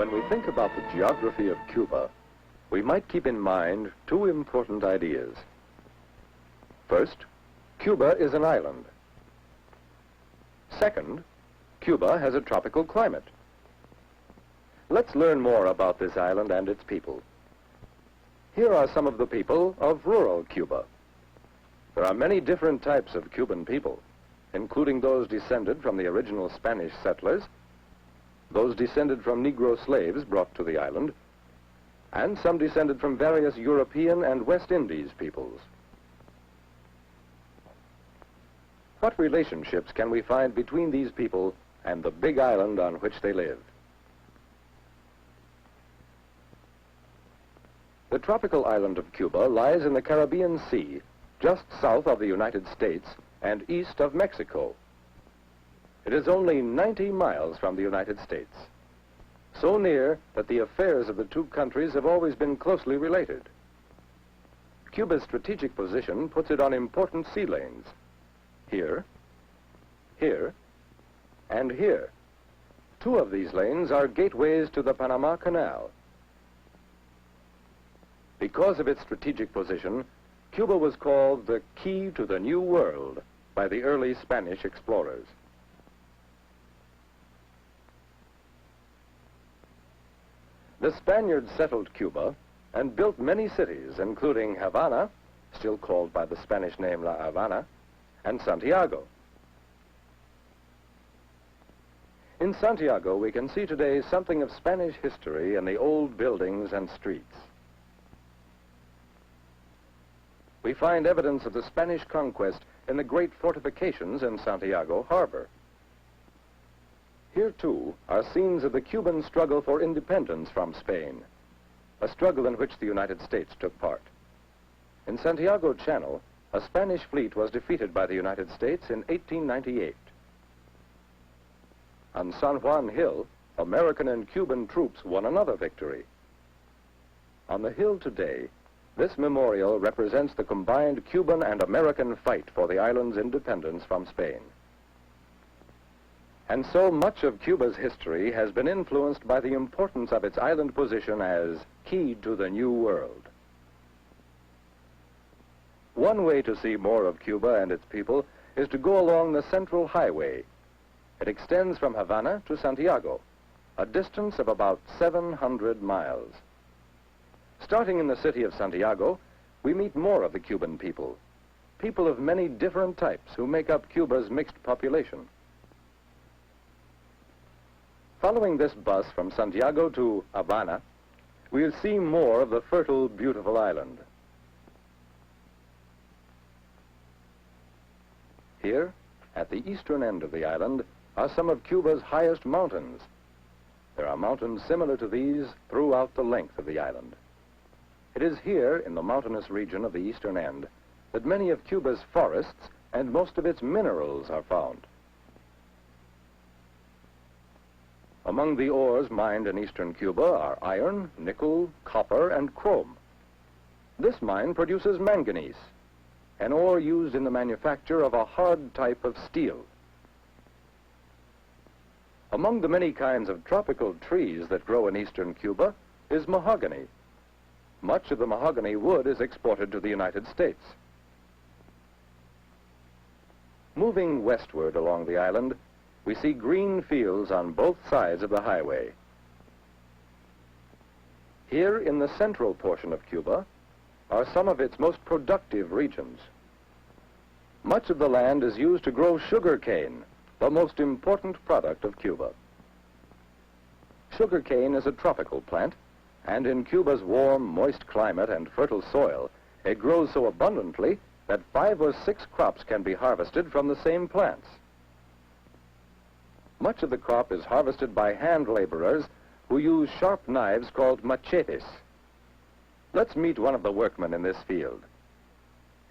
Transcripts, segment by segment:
When we think about the geography of Cuba, we might keep in mind two important ideas. First, Cuba is an island. Second, Cuba has a tropical climate. Let's learn more about this island and its people. Here are some of the people of rural Cuba. There are many different types of Cuban people, including those descended from the original Spanish settlers, those descended from Negro slaves brought to the island, and some descended from various European and West Indies peoples. What relationships can we find between these people and the big island on which they live? The tropical island of Cuba lies in the Caribbean Sea, just south of the United States and east of Mexico. It is only 90 miles from the United States, so near that the affairs of the two countries have always been closely related. Cuba's strategic position puts it on important sea lanes. Here, here, and here. Two of these lanes are gateways to the Panama Canal. Because of its strategic position, Cuba was called the key to the New World by the early Spanish explorers. The Spaniards settled Cuba and built many cities, including Havana, still called by the Spanish name La Habana, and Santiago. In Santiago, we can see today something of Spanish history in the old buildings and streets. We find evidence of the Spanish conquest in the great fortifications in Santiago Harbor. Here, too, are scenes of the Cuban struggle for independence from Spain, a struggle in which the United States took part. In Santiago Channel, a Spanish fleet was defeated by the United States in 1898. On San Juan Hill, American and Cuban troops won another victory. On the hill today, this memorial represents the combined Cuban and American fight for the island's independence from Spain. And so much of Cuba's history has been influenced by the importance of its island position as key to the New World. One way to see more of Cuba and its people is to go along the Central Highway. It extends from Havana to Santiago, a distance of about 700 miles. Starting in the city of Santiago, we meet more of the Cuban people, people of many different types who make up Cuba's mixed population. Following this bus from Santiago to Havana, we'll see more of the fertile, beautiful island. Here, at the eastern end of the island, are some of Cuba's highest mountains. There are mountains similar to these throughout the length of the island. It is here, in the mountainous region of the eastern end, that many of Cuba's forests and most of its minerals are found. Among the ores mined in eastern Cuba are iron, nickel, copper, and chrome. This mine produces manganese, an ore used in the manufacture of a hard type of steel. Among the many kinds of tropical trees that grow in eastern Cuba is mahogany. Much of the mahogany wood is exported to the United States. Moving westward along the island, we see green fields on both sides of the highway. Here in the central portion of Cuba are some of its most productive regions. Much of the land is used to grow sugar cane, the most important product of Cuba. Sugar cane is a tropical plant, and in Cuba's warm, moist climate and fertile soil, it grows so abundantly that 5 or 6 crops can be harvested from the same plants. Much of the crop is harvested by hand laborers who use sharp knives called machetes. Let's meet one of the workmen in this field.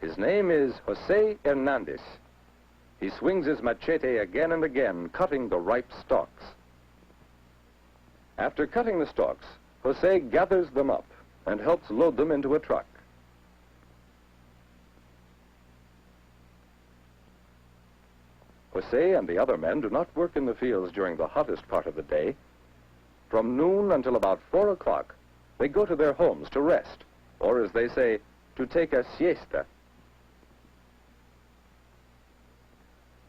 His name is Jose Hernandez. He swings his machete again and again, cutting the ripe stalks. After cutting the stalks, Jose gathers them up and helps load them into a truck. Jose and the other men do not work in the fields during the hottest part of the day. From noon until about 4 o'clock, they go to their homes to rest, or as they say, to take a siesta.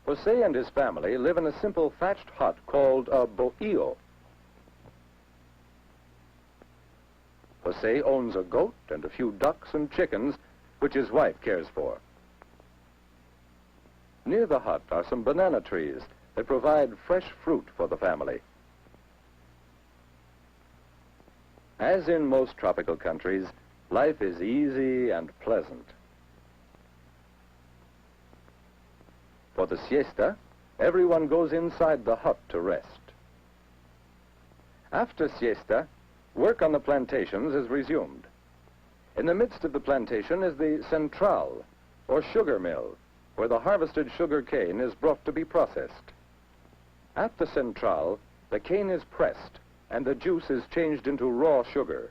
Jose and his family live in a simple thatched hut called a bohío. Jose owns a goat and a few ducks and chickens, which his wife cares for. Near the hut are some banana trees that provide fresh fruit for the family. As in most tropical countries, life is easy and pleasant. For the siesta, everyone goes inside the hut to rest. After siesta, work on the plantations is resumed. In the midst of the plantation is the central, or sugar mill, where the harvested sugar cane is brought to be processed. At the central, the cane is pressed, and the juice is changed into raw sugar.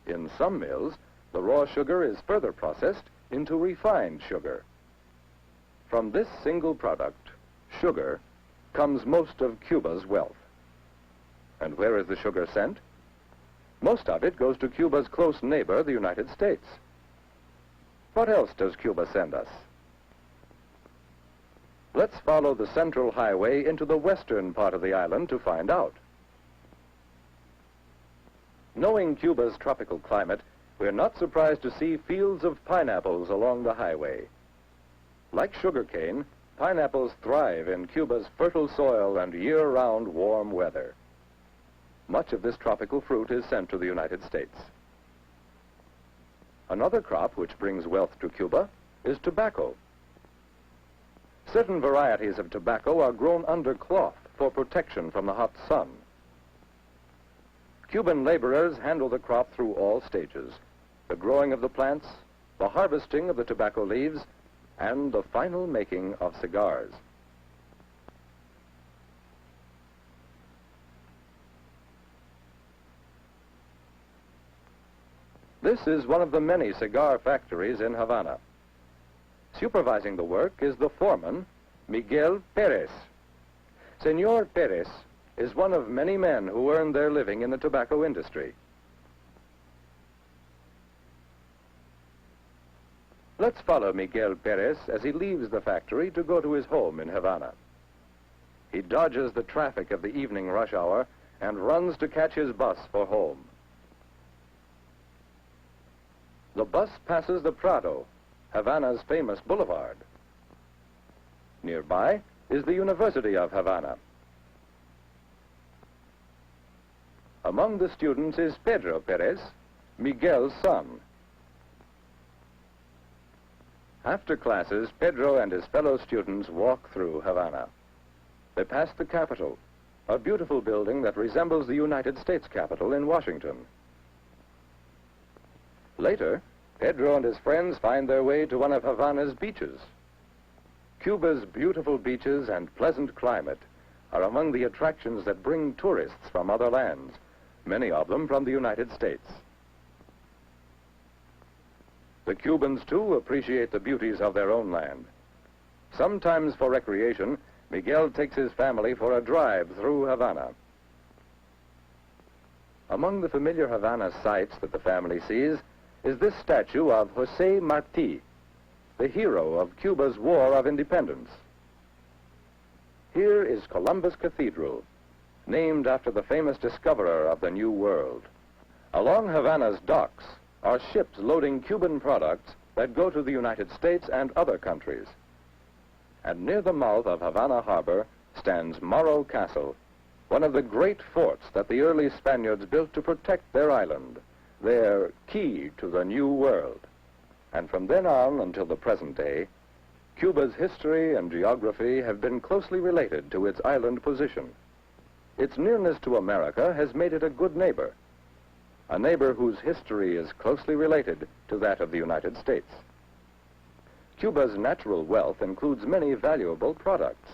In some mills, the raw sugar is further processed into refined sugar. From this single product, sugar, comes most of Cuba's wealth. And where is the sugar sent? Most of it goes to Cuba's close neighbor, the United States. What else does Cuba send us? Let's follow the Central Highway into the western part of the island to find out. Knowing Cuba's tropical climate, we're not surprised to see fields of pineapples along the highway. Like sugarcane, pineapples thrive in Cuba's fertile soil and year-round warm weather. Much of this tropical fruit is sent to the United States. Another crop which brings wealth to Cuba is tobacco. Certain varieties of tobacco are grown under cloth for protection from the hot sun. Cuban laborers handle the crop through all stages: the growing of the plants, the harvesting of the tobacco leaves, and the final making of cigars. This is one of the many cigar factories in Havana. Supervising the work is the foreman, Miguel Perez. Senor Perez is one of many men who earn their living in the tobacco industry. Let's follow Miguel Perez as he leaves the factory to go to his home in Havana. He dodges the traffic of the evening rush hour and runs to catch his bus for home. The bus passes the Prado, Havana's famous boulevard. Nearby is the University of Havana. Among the students is Pedro Perez, Miguel's son. After classes, Pedro and his fellow students walk through Havana. They pass the Capitol, a beautiful building that resembles the United States Capitol in Washington. Later, Pedro and his friends find their way to one of Havana's beaches. Cuba's beautiful beaches and pleasant climate are among the attractions that bring tourists from other lands, many of them from the United States. The Cubans, too, appreciate the beauties of their own land. Sometimes for recreation, Miguel takes his family for a drive through Havana. Among the familiar Havana sights that the family sees is this statue of Jose Marti, the hero of Cuba's War of Independence. Here is Columbus Cathedral, named after the famous discoverer of the New World. Along Havana's docks are ships loading Cuban products that go to the United States and other countries. And near the mouth of Havana Harbor stands Morro Castle, one of the great forts that the early Spaniards built to protect their island, their key to the New World. And from then on until the present day, Cuba's history and geography have been closely related to its island position. Its nearness to America has made it a good neighbor, a neighbor whose history is closely related to that of the United States. Cuba's natural wealth includes many valuable products.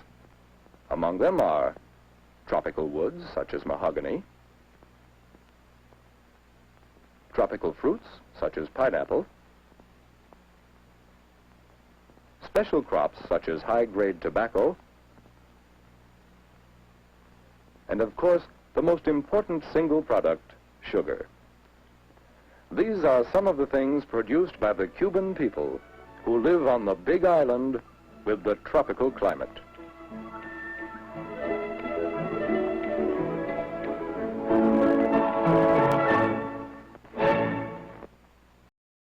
Among them are tropical woods such as mahogany, tropical fruits such as pineapple, special crops such as high-grade tobacco, and of course, the most important single product, sugar. These are some of the things produced by the Cuban people who live on the Big Island with the tropical climate.